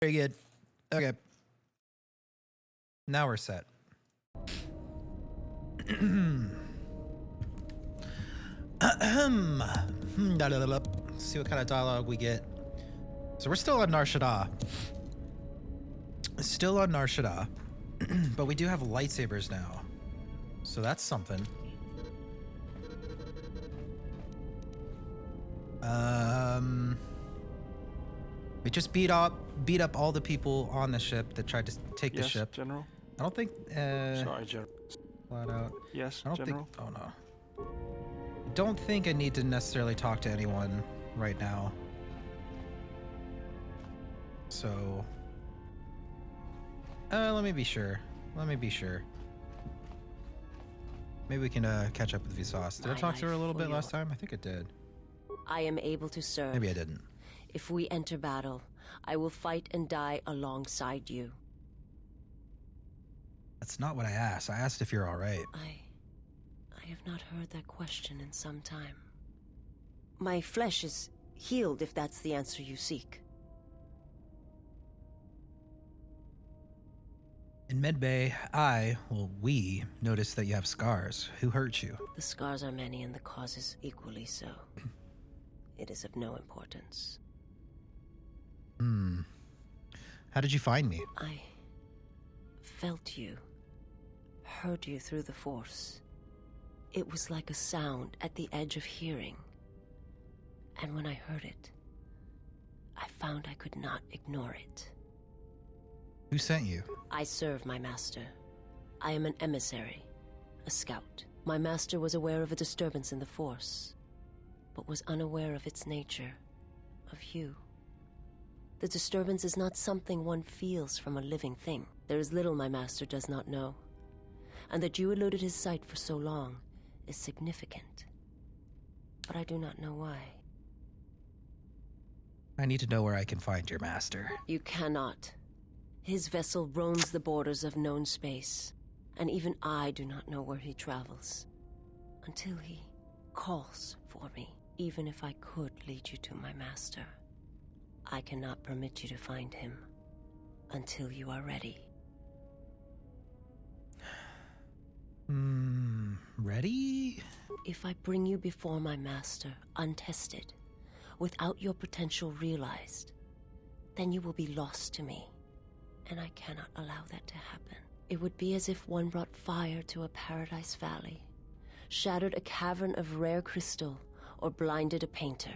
Very good. Okay. Now we're set. See what kind of dialogue we get. So we're still on Nar Shaddaa. Still on Nar Shaddaa. But we do have lightsabers now. So that's something. We just beat up all the people on the ship that tried to take the ship. General. I don't think Sorry, General. flat out. Yes, I don't General. think oh no. I don't think I need to necessarily talk to anyone right now. So let me be sure. Maybe we can catch up with Vsauce. Did I talk to her a little bit last time? I think I did. I am able to serve. Maybe I didn't. If we enter battle, I will fight and die alongside you. That's not what I asked. I asked if you're all right. I have not heard that question in some time. My flesh is healed, if that's the answer you seek. In Medbay, we noticed that you have scars. Who hurt you? The scars are many and the causes equally so. It is of no importance. How did you find me? I felt you, heard you through the Force. It was like a sound at the edge of hearing. And when I heard it, I found I could not ignore it. Who sent you? I serve my master. I am an emissary, a scout. My master was aware of a disturbance in the Force, but was unaware of its nature, of you. The disturbance is not something one feels from a living thing. There is little my master does not know, and that you eluded his sight for so long is significant. But I do not know why. I need to know where I can find your master. You cannot. His vessel roams the borders of known space, and even I do not know where he travels. Until he calls for me. Even if I could lead you to my master, I cannot permit you to find him until you are ready. Ready? If I bring you before my master, untested, without your potential realized, then you will be lost to me, and I cannot allow that to happen. It would be as if one brought fire to a paradise valley, shattered a cavern of rare crystal, or blinded a painter.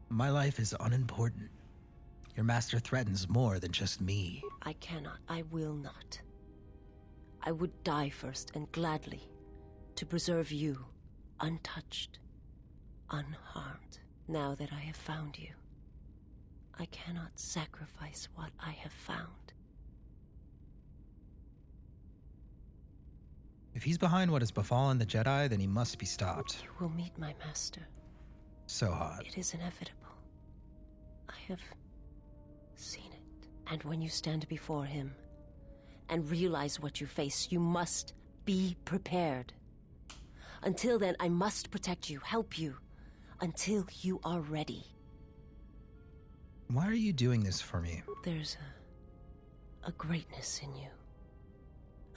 My life is unimportant. Your master threatens more than just me. I cannot, I will not. I would die first, and gladly, to preserve you, untouched, unharmed. Now that I have found you, I cannot sacrifice what I have found. If he's behind what has befallen the Jedi, then he must be stopped. You will meet my master. So hot. It is inevitable. I have seen it. And when you stand before him and realize what you face, you must be prepared. Until then, I must protect you, help you, until you are ready. Why are you doing this for me? There's a greatness in you.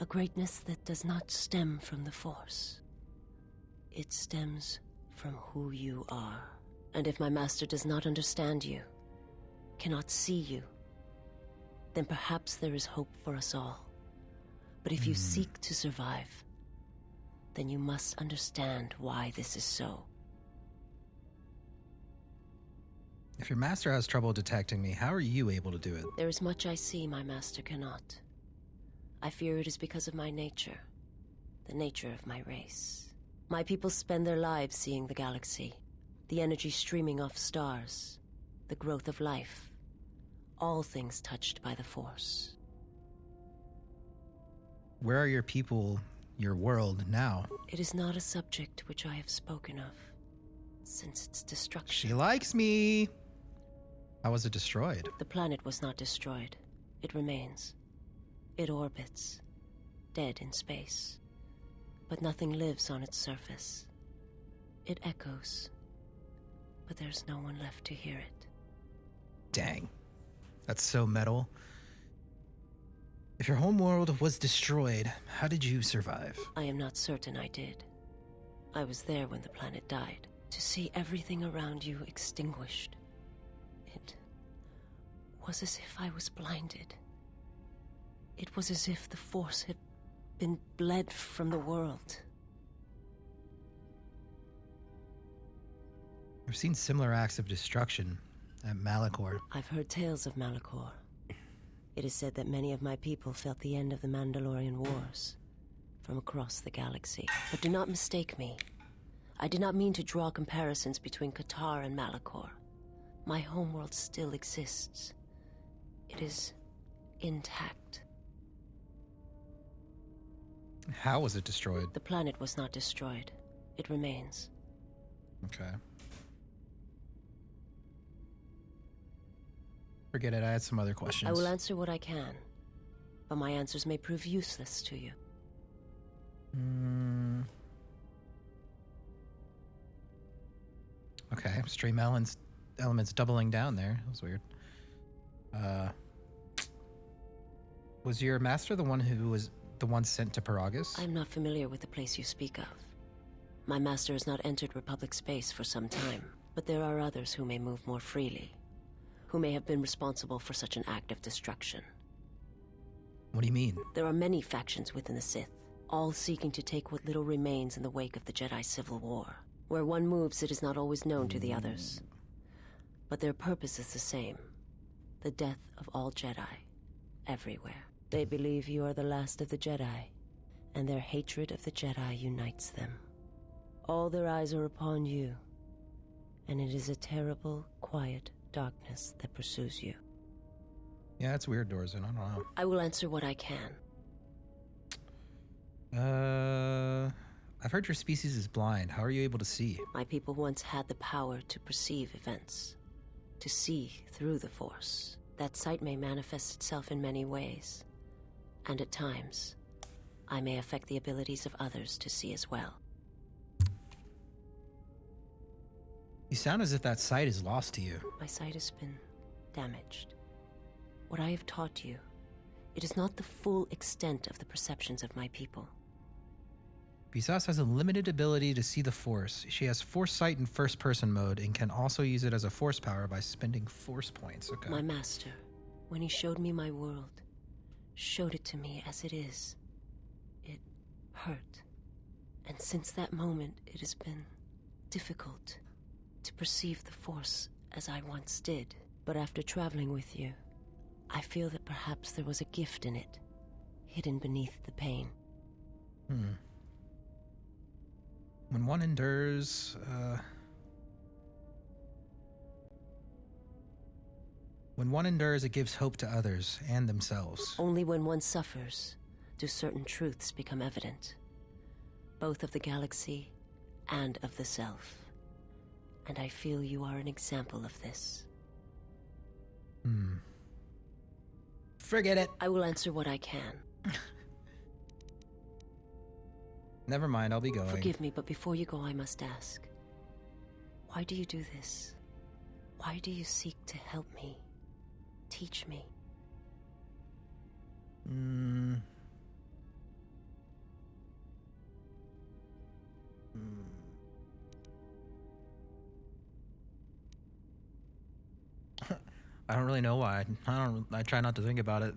A greatness that does not stem from the Force. It stems from who you are. And if my master does not understand you, cannot see you, then perhaps there is hope for us all. But if you seek to survive, then you must understand why this is so. If your master has trouble detecting me, how are you able to do it? There is much I see my master cannot. I fear it is because of my nature, the nature of my race. My people spend their lives seeing the galaxy, the energy streaming off stars, the growth of life, all things touched by the Force. Where are your people, your world, now? It is not a subject which I have spoken of since its destruction. She likes me! How was it destroyed? The planet was not destroyed. It remains. It orbits, dead in space. but nothing lives on its surface. It echoes, but there's no one left to hear it. Dang. That's so metal. If your homeworld was destroyed, how did you survive? I am not certain I did. I was there when the planet died. To see everything around you extinguished. It was as if I was blinded. It was as if the Force had been bled from the world. I've seen similar acts of destruction at Malachor. I've heard tales of Malachor. It is said that many of my people felt the end of the Mandalorian Wars from across the galaxy. But do not mistake me. I did not mean to draw comparisons between KOTOR and Malachor. My homeworld still exists. It is intact. How was it destroyed? The planet was not destroyed. It remains. Okay. Forget it, I had some other questions. I will answer what I can, but my answers may prove useless to you. Okay, stream elements doubling down there. That was weird. Was your master the one who was the one sent to Paragus? I am not familiar with the place you speak of. My master has not entered Republic space for some time, but there are others who may move more freely, who may have been responsible for such an act of destruction. What do you mean? There are many factions within the Sith, all seeking to take what little remains in the wake of the Jedi Civil War. Where one moves, it is not always known to the others. But their purpose is the same. The death of all Jedi, everywhere. They believe you are the last of the Jedi, and their hatred of the Jedi unites them. All their eyes are upon you, and it is a terrible, quiet darkness that pursues you. Yeah, it's weird, Dorzen. I don't know. I will answer what I can. I've heard your species is blind. How are you able to see? My people once had the power to perceive events, to see through the Force. That sight may manifest itself in many ways, and at times, I may affect the abilities of others to see as well. You sound as if that sight is lost to you. My sight has been damaged. What I have taught you, it is not the full extent of the perceptions of my people. Visas has a limited ability to see the Force. She has Force Sight in first-person mode and can also use it as a Force power by spending Force points. Okay. My master, when he showed me my world, showed it to me as it is. It hurt. And since that moment, it has been difficult to perceive the Force as I once did. But after traveling with you, I feel that perhaps there was a gift in it, hidden beneath the pain. When one endures, it gives hope to others and themselves. Only when one suffers do certain truths become evident, both of the galaxy and of the self. And I feel you are an example of this. Forget it. I will answer what I can. Never mind, I'll be going. Forgive me, but before you go, I must ask. Why do you do this? Why do you seek to help me? Teach me? I don't really know why. I try not to think about it.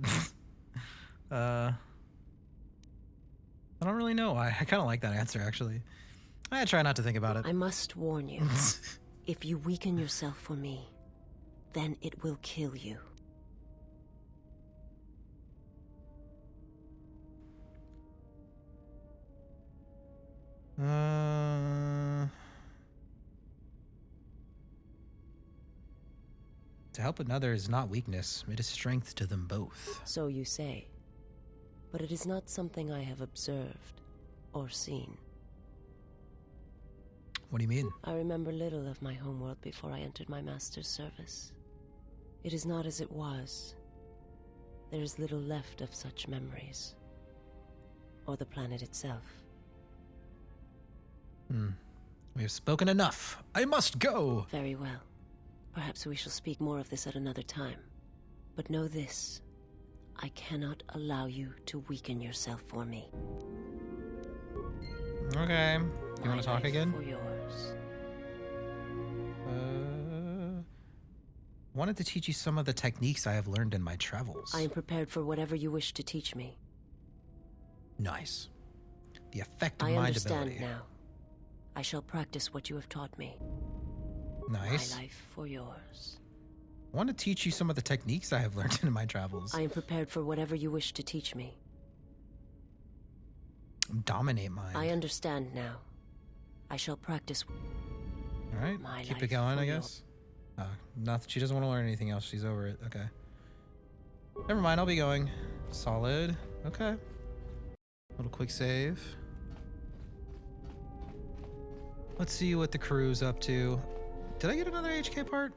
I don't really know why. I kind of like that answer, actually. I try not to think about it. I must warn you. If you weaken yourself for me, then it will kill you. To help another is not weakness. It is strength to them both. So you say. But it is not something I have observed or seen. What do you mean? I remember little of my homeworld before I entered my master's service. It is not as it was. There is little left of such memories. Or the planet itself. We have spoken enough. I must go. Very well. Perhaps we shall speak more of this at another time. But know this. I cannot allow you to weaken yourself for me. Okay. You want to talk again? For yours. Wanted to teach you some of the techniques I have learned in my travels. I am prepared for whatever you wish to teach me. Nice. The effective I mind understand ability. now. I shall practice what you have taught me. Nice. My life for yours. I want to teach you some of the techniques I have learned in my travels. I am prepared for whatever you wish to teach me. Dominate mind. I understand now. I shall practice. All right. My Keep it life going, for I guess. Nothing. She doesn't want to learn anything else. She's over it. Okay. Never mind. I'll be going. Solid. Okay. Little quick save. Let's see what the crew's up to. Did I get another HK part?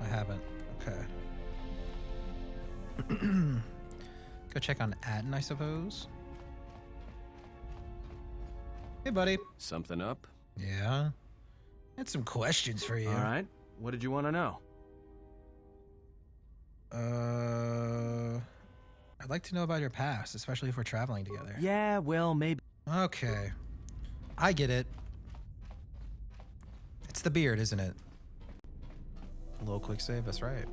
I haven't. Okay. Go check on Atten, I suppose. Hey, buddy. Something up? Yeah. I had some questions for you. All right. What did you want to know? I'd like to know about your past, especially if we're traveling together. Yeah, well, maybe. Okay. I get it. It's the beard, isn't it? A little quick save, that's right.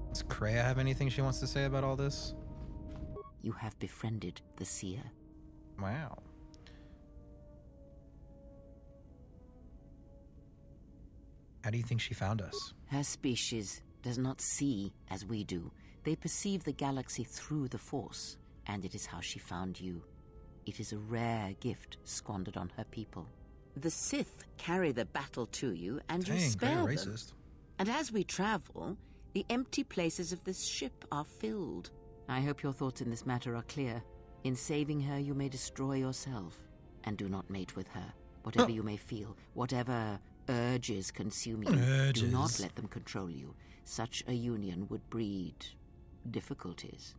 Does Kreia have anything she wants to say about all this? You have befriended the seer. Wow. How do you think she found us? Her species does not see as we do. They perceive the galaxy through the Force, and it is how she found you. It is a rare gift squandered on her people. The Sith carry the battle to you, and you Dang, spare them. Kreia racist. And as we travel, the empty places of this ship are filled. I hope your thoughts in this matter are clear. In saving her, you may destroy yourself, and do not mate with her. Whatever you may feel, whatever urges consume you, do not let them control you. Such a union would breed difficulties.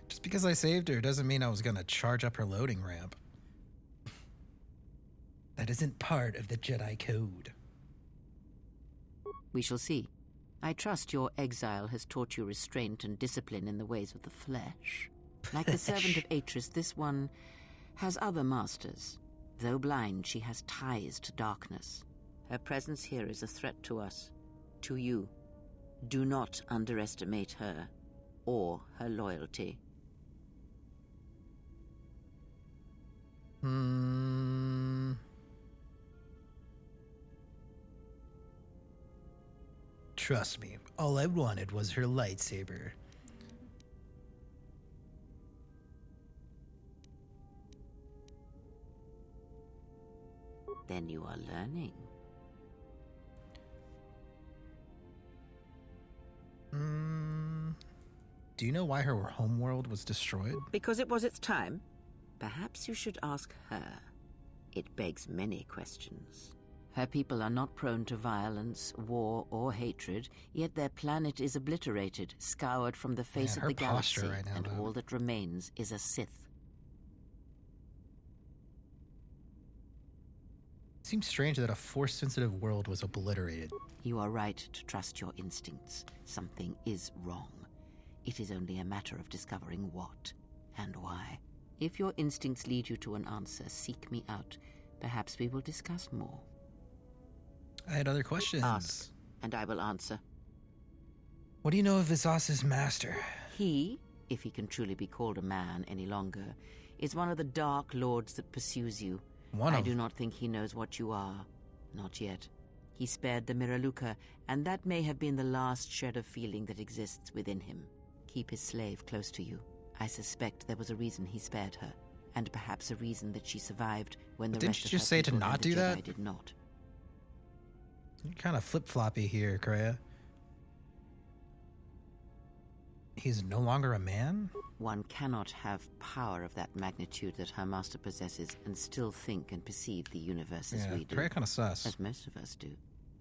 Just because I saved her doesn't mean I was gonna charge up her loading ramp. That isn't part of the Jedi Code. We shall see. I trust your exile has taught you restraint and discipline in the ways of the flesh. Like the servant of Atris, this one has other masters. Though blind, she has ties to darkness. Her presence here is a threat to us, to you. Do not underestimate her or her loyalty. Trust me, all I wanted was her lightsaber. Then you are learning. Do you know why her homeworld was destroyed? Because it was its time. Perhaps you should ask her. It begs many questions. Her people are not prone to violence, war, or hatred, yet their planet is obliterated, scoured from the face Man, of the her posture galaxy, right now, and though. all that remains is a Sith. It seems strange that a Force-sensitive world was obliterated. You are right to trust your instincts. Something is wrong. It is only a matter of discovering what and why. If your instincts lead you to an answer, seek me out. Perhaps we will discuss more. I had other questions. Ask, and I will answer. What do you know of Visas's master? He, if he can truly be called a man any longer, is one of the Dark Lords that pursues you. I do not think he knows what you are. Not yet. He spared the Miraluka, and that may have been the last shred of feeling that exists within him. Keep his slave close to you. I suspect there was a reason he spared her, and perhaps a reason that she survived when the Didn't rest you of just her say to people and not the do Jedi that? did not. You're kind of flip-floppy here, Kreia. He's no longer a man? One cannot have power of that magnitude that her master possesses and still think and perceive the universe as we do. Kreia kind of sus. As most of us do.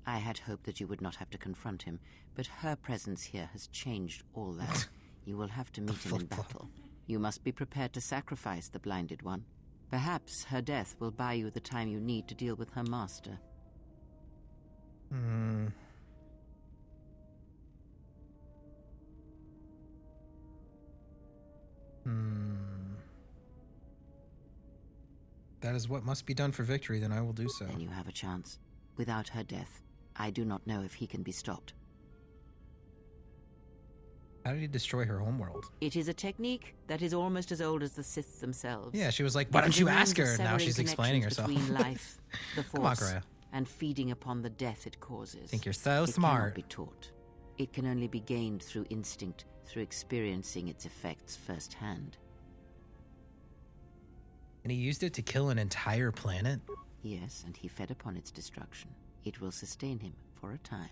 I had hoped that you would not have to confront him, but her presence here has changed all that. You will have to meet him in Flip-flop. battle. You must be prepared to sacrifice the Blinded One. Perhaps her death will buy you the time you need to deal with her master. Hmm. That is what must be done for victory, then I will do so. Then you have a chance. Without her death, I do not know if he can be stopped. How did he destroy her homeworld? It is a technique that is almost as old as the Sith themselves. Yeah, she was like, why don't you ask her? Now she's explaining herself. Between life, the Come on, Force, Kreia. and feeding upon the death it causes. Think you're so It smart. cannot be taught. It can only be gained through instinct, through experiencing its effects firsthand. And he used it to kill an entire planet? Yes, and he fed upon its destruction. It will sustain him for a time.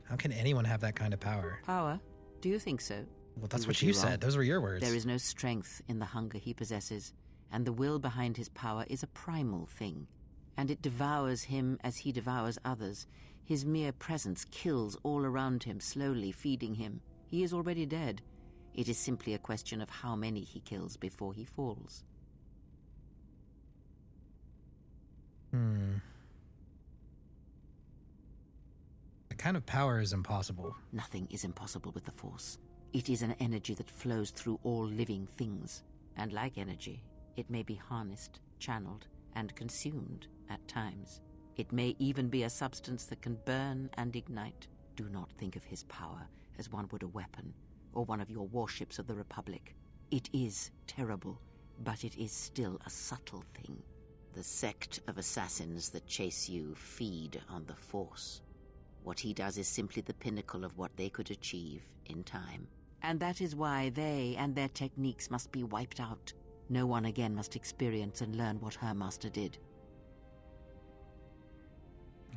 How can anyone have that kind of power? Power? Do you think so? Well, that's You what would you be wrong. said. Those were your words. There is no strength in the hunger he possesses, and the will behind his power is a primal thing, and it devours him as he devours others. His mere presence kills all around him, slowly feeding him. He is already dead. It is simply a question of how many he kills before he falls. That kind of power is impossible. Nothing is impossible with the Force. It is an energy that flows through all living things, and like energy, it may be harnessed, channeled, and consumed at times. It may even be a substance that can burn and ignite. Do not think of his power as one would a weapon, or one of your warships of the Republic. It is terrible, but it is still a subtle thing. The sect of assassins that chase you feed on the Force. What he does is simply the pinnacle of what they could achieve in time. And that is why they and their techniques must be wiped out. No one again must experience and learn what her master did.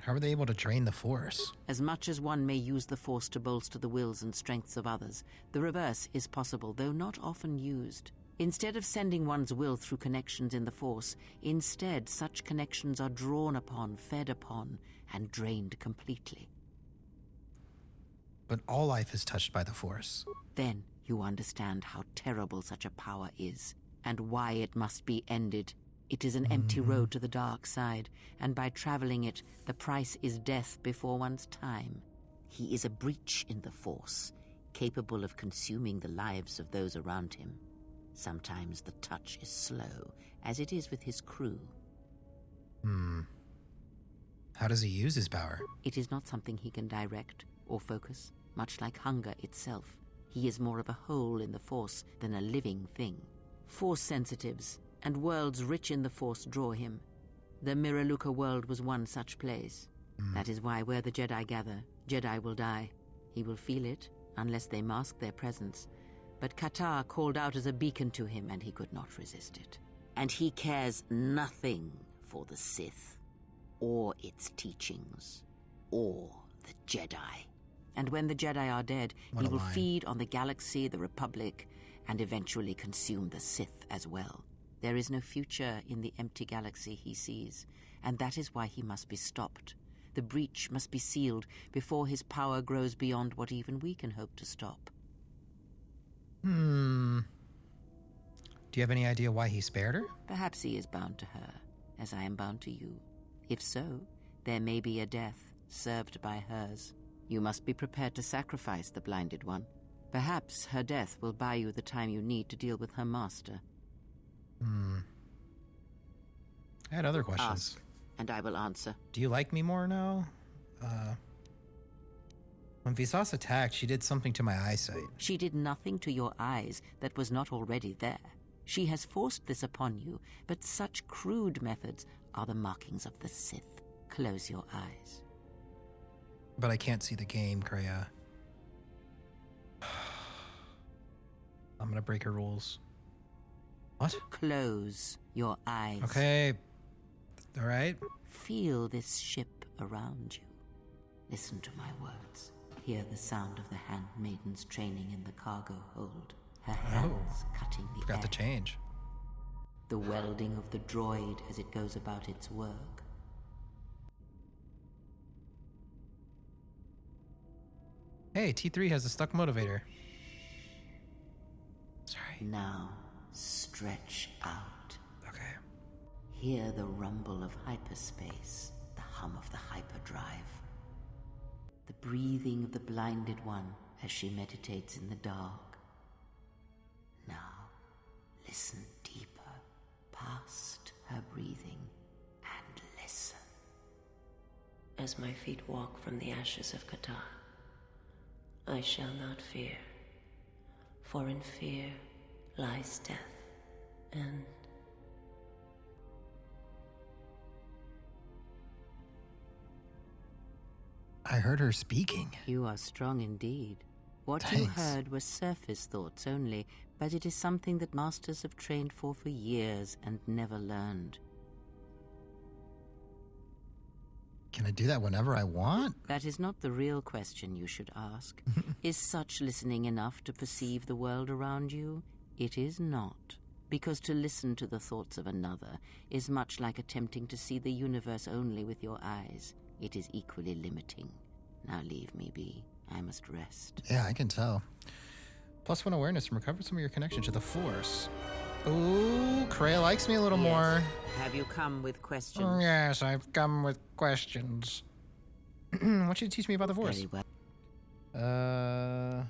How are they able to drain the Force? As much as one may use the Force to bolster the wills and strengths of others, the reverse is possible, though not often used. Instead of sending one's will through connections in the Force, instead such connections are drawn upon, fed upon, and drained completely. But all life is touched by the Force. Then you understand how terrible such a power is, and why it must be ended. It is an empty road to the dark side, and by traveling it, the price is death before one's time. He is a breach in the Force, capable of consuming the lives of those around him. Sometimes the touch is slow, as it is with his crew. How does he use his power? It is not something he can direct or focus, much like hunger itself. He is more of a hole in the Force than a living thing. Force sensitives and worlds rich in the Force draw him. The Miraluka world was one such place. That is why where the Jedi gather, Jedi will die. He will feel it, unless they mask their presence. But KOTOR called out as a beacon to him, and he could not resist it. And he cares nothing for the Sith, or its teachings, or the Jedi. And when the Jedi are dead, What he a will line. feed on the galaxy, the Republic, and eventually consume the Sith as well. There is no future in the empty galaxy he sees, and that is why he must be stopped. The breach must be sealed before his power grows beyond what even we can hope to stop. Do you have any idea why he spared her? Perhaps he is bound to her, as I am bound to you. If so, there may be a death served by hers. You must be prepared to sacrifice the Blinded One. Perhaps her death will buy you the time you need to deal with her master. I had other questions. Ask, and I will answer. Do you like me more now? When Vsauce attacked, she did something to my eyesight. She did nothing to your eyes that was not already there. She has forced this upon you, but such crude methods are the markings of the Sith. Close your eyes. But I can't see the game, Kreia. I'm gonna break her rules. What? Close your eyes. Okay. All right. Feel this ship around you. Listen to my words. Hear the sound of the handmaidens training in the cargo hold. Her hands cutting the Forgot air. to change. The welding of the droid as it goes about its work. Hey, T3 has a stuck motivator. Sorry. Now, stretch out. Okay. Hear the rumble of hyperspace, the hum of the hyperdrive. The breathing of the blinded one as she meditates in the dark. Now, listen deeper, past her breathing, and listen. As my feet walk from the ashes of KOTOR, I shall not fear, for in fear lies death, and I heard her speaking. You are strong indeed. What you Thanks. heard were surface thoughts only, but it is something that masters have trained for years and never learned. Can I do that whenever I want? That is not the real question you should ask. Is such listening enough to perceive the world around you? It is not. Because to listen to the thoughts of another is much like attempting to see the universe only with your eyes. It is equally limiting. Now leave me be. I must rest. Yeah, I can tell. +1 awareness and recover some of your connection to the Force. Ooh, Kreia likes me a little more. Have you come with questions? Yes, I've come with questions. What should you teach me about the Force? Very well.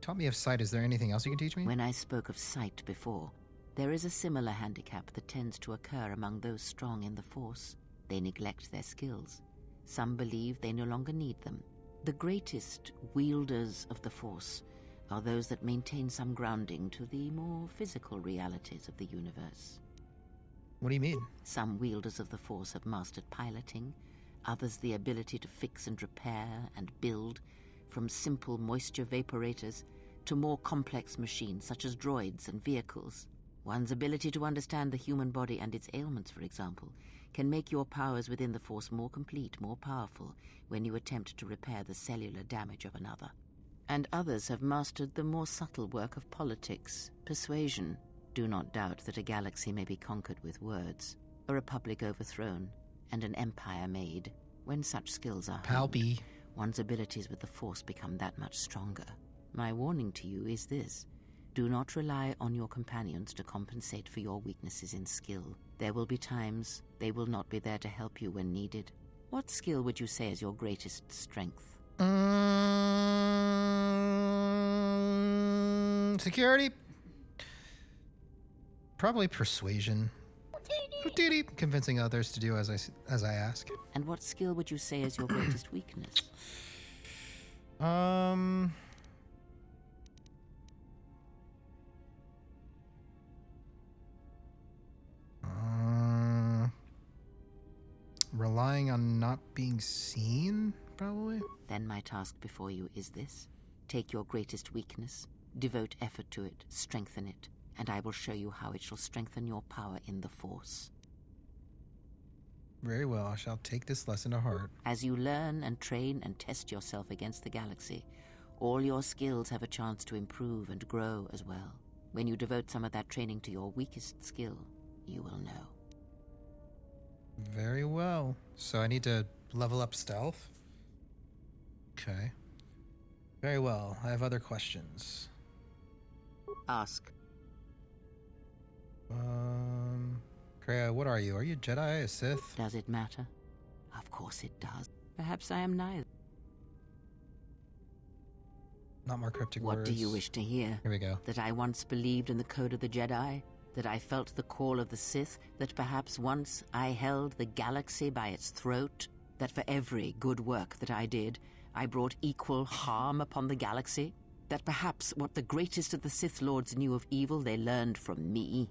Taught me of sight. Is there anything else you can teach me? When I spoke of sight before, there is a similar handicap that tends to occur among those strong in the Force. They neglect their skills. Some believe they no longer need them. The greatest wielders of the Force are those that maintain some grounding to the more physical realities of the universe. What do you mean? Some wielders of the Force have mastered piloting, others the ability to fix and repair and build, from simple moisture vaporators to more complex machines such as droids and vehicles. One's ability to understand the human body and its ailments, for example, can make your powers within the Force more complete, more powerful, when you attempt to repair the cellular damage of another. And others have mastered the more subtle work of politics, persuasion. Do not doubt that a galaxy may be conquered with words, a republic overthrown, and an empire made. When such skills are honed, Palpy. one's abilities with the Force become that much stronger. My warning to you is this. Do not rely on your companions to compensate for your weaknesses in skill. There will be times they will not be there to help you when needed. What skill would you say is your greatest strength? Security? Probably persuasion. Convincing others to do as I ask. And what skill would you say is your greatest weakness? Relying on not being seen, probably? Then my task before you is this. Take your greatest weakness, devote effort to it, strengthen it, and I will show you how it shall strengthen your power in the Force. Very well, I shall take this lesson to heart. As you learn and train and test yourself against the galaxy, all your skills have a chance to improve and grow as well. When you devote some of that training to your weakest skill, you will know. Very well. So I need to level up stealth? Okay. Very well. I have other questions. Ask. Kreia, what are you? Are you a Jedi, a Sith? Does it matter? Of course it does. Perhaps I am neither. Not more cryptic What words. do you wish to hear? Here we go. That I once believed in the code of the Jedi? That I felt the call of the Sith? That perhaps once I held the galaxy by its throat? That for every good work that I did, I brought equal harm upon the galaxy? That perhaps what the greatest of the Sith Lords knew of evil they learned from me?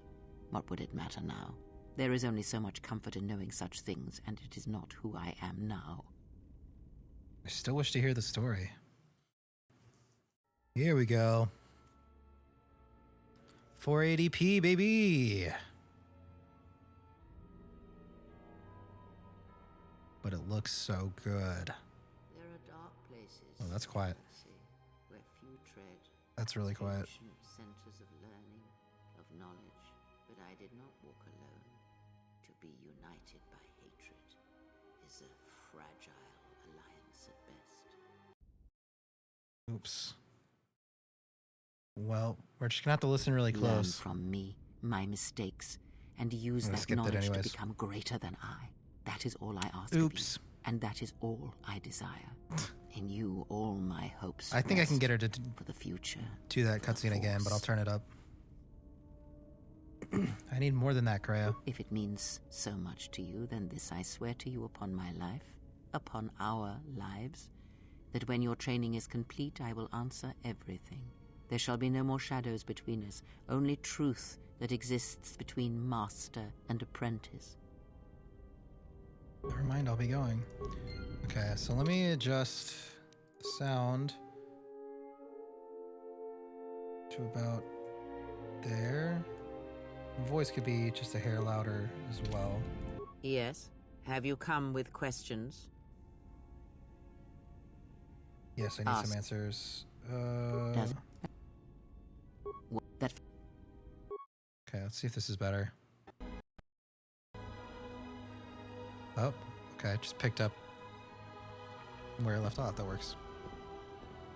What would it matter now? There is only so much comfort in knowing such things, and it is not who I am now. I still wish to hear the story. Here we go. 480p, baby. But it looks so good. There are dark places. Oh, that's quiet. Where few tread. That's really quiet. Ancient centers of learning, of knowledge. But I did not walk alone. To be united by hatred is a fragile alliance at best. Oops. Well, we're just gonna have to listen really Learn close. from me, my mistakes, and use I'm gonna that skip that knowledge to anyways. become greater than I. That is all I ask Oops. of you, and that is all I desire. In you, all my hopes I think I can rest get her to for the future. do that cutscene again, but I'll turn it up. I need more than that, Kreia. If it means so much to you, then this I swear to you upon my life, upon our lives, that when your training is complete, I will answer everything. There shall be no more shadows between us, only truth that exists between master and apprentice. Never mind, I'll be going. Okay, so let me adjust the sound to about there. Voice could be just a hair louder as well. Yes? Have you come with questions? Yes, I need Ask. some answers. Does that Okay, let's see if this is better. Oh, okay, just picked up where I left off. That works.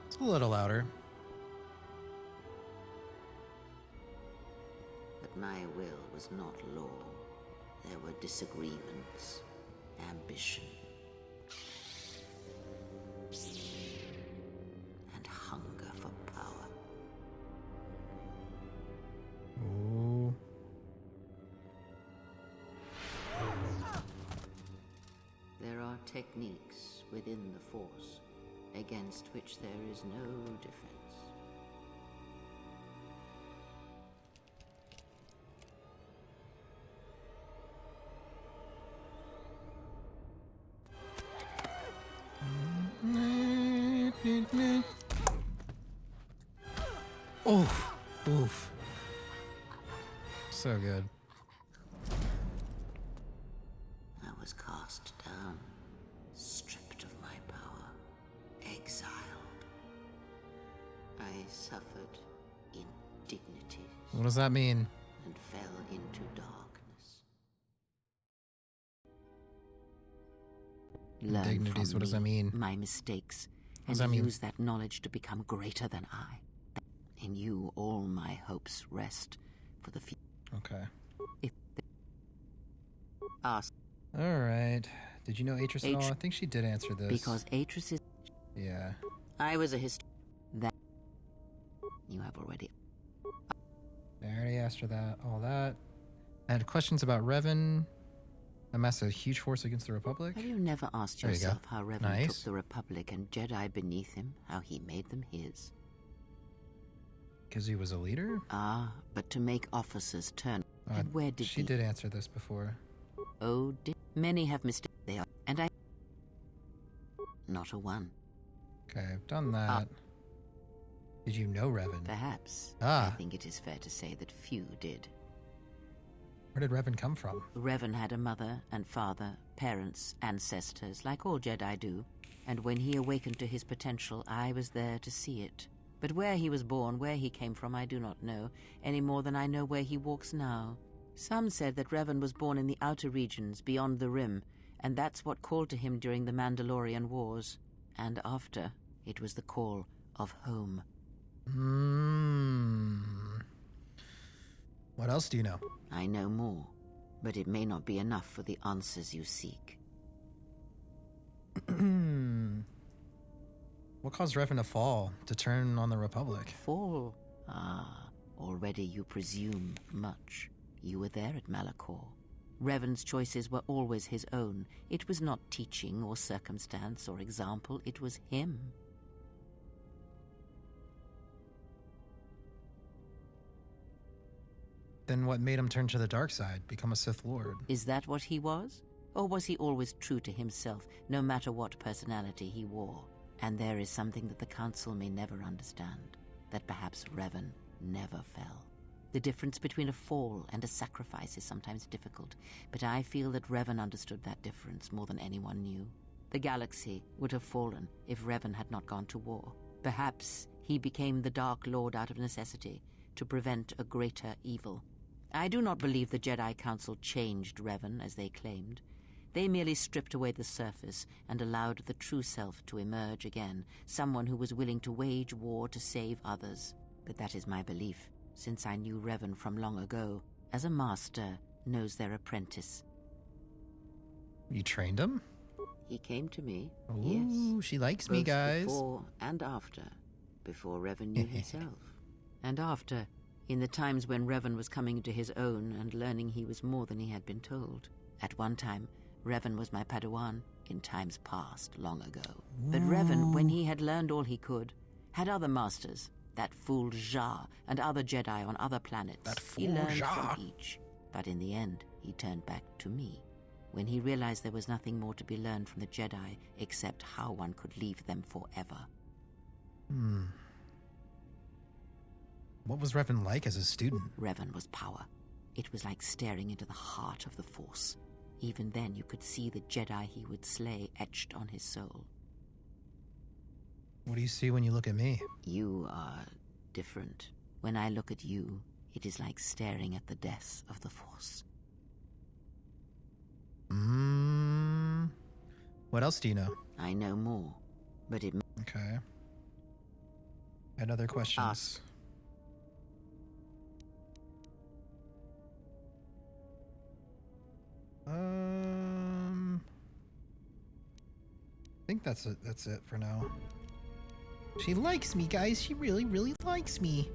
It's a little louder. But my will was not law. There were disagreements, ambition, and hunger for power. Ooh. There are techniques within the Force against which there is no defense. Oof. Oof. So good. I was cast down, stripped of my power, exiled. I suffered indignities What does that mean? and fell into darkness. Learn Indignities, from what does that me, mean? my mistakes, What does and that mean? use that knowledge to become greater than I. In you, all my hopes rest for the future. Okay. Ask, Alright. Did you know Atris at all? Atr- I think she did answer this. because Atris is... Yeah. I was a that you have already... I already asked her that. All that. I had questions about Revan. Amassed a huge force against the Republic. Have you never asked There you go. yourself how Revan Nice. took the Republic and Jedi beneath him, how he made them his? Because he was a leader? Ah, but to make officers turn... and where did she did answer this before. Oh, many have mistaken they are, and I... Not a one. Okay, I've done that. Did you know Revan? Perhaps. Ah. I think it is fair to say that few did. Where did Revan come from? Revan had a mother and father, parents, ancestors, like all Jedi do. And when he awakened to his potential, I was there to see it. But where he was born, where he came from, I do not know, any more than I know where he walks now. Some said that Revan was born in the outer regions, beyond the Rim, and that's what called to him during the Mandalorian Wars. And after, it was the call of home. What else do you know? I know more, but it may not be enough for the answers you seek. What caused Revan to fall, to turn on the Republic? Fall? Ah, already you presume much. You were there at Malachor. Revan's choices were always his own. It was not teaching or circumstance or example, it was him. Then what made him turn to the dark side, become a Sith Lord? Is that what he was? Or was he always true to himself, no matter what personality he wore? And there is something that the Council may never understand, that perhaps Revan never fell. The difference between a fall and a sacrifice is sometimes difficult, but I feel that Revan understood that difference more than anyone knew. The galaxy would have fallen if Revan had not gone to war. Perhaps he became the Dark Lord out of necessity, to prevent a greater evil. I do not believe the Jedi Council changed Revan, as they claimed. They merely stripped away the surface and allowed the true self to emerge again, someone who was willing to wage war to save others. but that is my belief, since I knew Revan from long ago, as a master knows their apprentice. You trained him? He came to me, Ooh, yes. she likes me, Both guys. before and after. Before Revan knew himself. And after, in the times when Revan was coming to his own and learning he was more than he had been told. At one time, Revan was my Padawan, in times past, long ago. But Revan, when he had learned all he could, had other masters, that fool Jar, and other Jedi on other planets. That He fool learned Jar. from each. But in the end, he turned back to me. When he realized there was nothing more to be learned from the Jedi except how one could leave them forever. What was Revan like as a student? Revan was power. It was like staring into the heart of the Force. Even then, you could see the Jedi he would slay etched on his soul. What do you see when you look at me? You are different. When I look at you, it is like staring at the death of the Force. What else do you know? I know more, but it... Okay. And other questions? Ask. I think that's it for now. She likes me, guys. She really, really likes me.